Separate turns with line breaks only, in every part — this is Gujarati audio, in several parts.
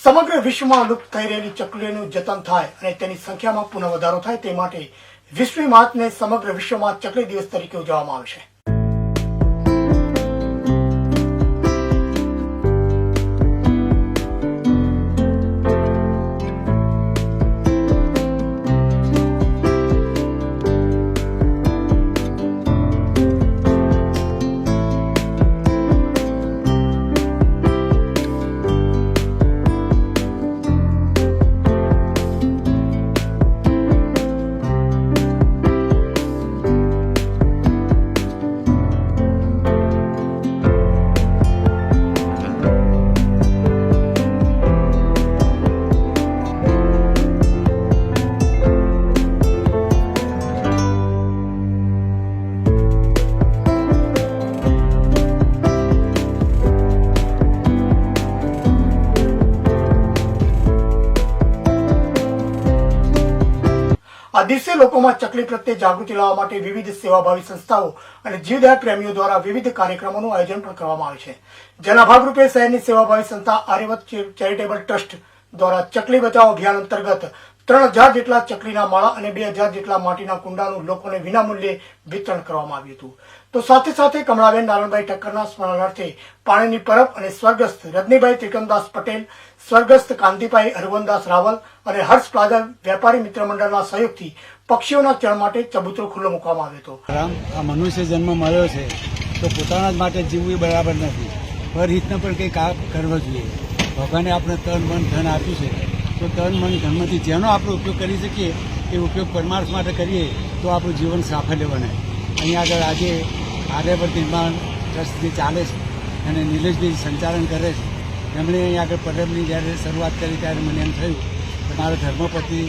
સમગ્ર વિશ્વમાં લુપ્ત થઈ રહેલી ચકલીઓનું જતન થાય અને તેની સંખ્યામાં પુનઃ વધારો થાય તે માટે 20મી માર્ચને સમગ્ર વિશ્વમાં ચકલી દિવસ તરીકે ઉજવવામાં આવે છે। આ દિવસે લોકોમાં ચકલી પ્રત્યે જાગૃતિ લાવવા માટે વિવિધ સેવાભાવી સંસ્થાઓ અને જીવદયા પ્રેમીઓ દ્વારા વિવિધ કાર્યક્રમોનું આયોજન પણ કરવામાં આવે છે, જેના ભાગરૂપે શહેરની સેવાભાવી સંસ્થા આર્યવત ચેરિટેબલ ટ્રસ્ટ દ્વારા ચકલી બચાવ અભિયાન અંતર્ગત 3000 જેટલા ચકલીના માળા અને 2000 જેટલા માટીના કુંડાનું લોકોને વિનામૂલ્યે વિતરણ કરવામાં આવ્યું હતું। તો સાથે સાથે કમળાબેન નારણભાઈ ઠક્કરના સ્મરણાર્થે પાણીની પરબ અને સ્વર્ગસ્થ રજનીભાઈ ત્રિકમદાસ પટેલ, સ્વર્ગસ્થ કાંતિભાઈ હરવનદાસ રાવલ અને હર્ષ પ્લાઝા વેપારી મિત્ર મંડળના સહયોગથી પક્ષીઓના ચણ માટે ચબૂતરો ખુલ્લો મૂકવામાં આવ્યો હતો।
આ મનુષ્ય જન્મ મળ્યો છે તો પોતાના જ માટે જીવવું બરાબર નથી, પરહિતને પણ કંઈ કામ કરવો જોઈએ। ભગવાને આપણે તન મન ધન આપ્યું છે, તો તન મન ધનમાંથી જેનો આપણે ઉપયોગ કરી શકીએ એ ઉપયોગ પરમાર્થ માટે કરીએ તો આપણું જીવન સાફલ્ય બને। અહીંયા આગળ આજે આર્યવત નિર્માણ ટ્રસ્ટ જે ચાલે છે અને નિલેશભાઈ સંચાલન કરે છે, એમણે અહીંયા આગળ પરબની જ્યારે શરૂઆત કરી ત્યારે મને એમ થયું કે મારા ધર્મપત્ની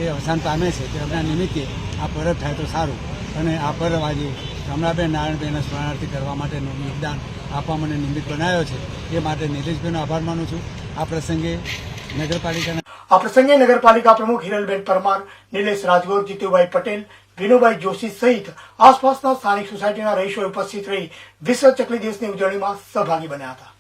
એ અવસાન પામે છે તો એમના નિમિત્તે આ પરબ થાય તો સારું, અને આ પરબ આજે કમળાબેન નારાયણભાઈના સ્મરણાર્થે કરવા માટેનું યોગદાન આપવા મને નિમિત્ત બનાવ્યો છે, એ માટે નિલેશભાઈનો આભાર માનું છું। આ પ્રસંગે
નગરપાલિકા પ્રમુખ હિરલબેન પરમાર, નિલેશ રાજગોર, જીતુભાઈ પટેલ, વિનુભાઈ જોશી સહિત આસપાસના સ્થાનિક સોસાયટીના રહીશો ઉપસ્થિત રહી વિશ્વ ચકલી દિવસની ઉજવણીમાં સહભાગી બન્યા હતા।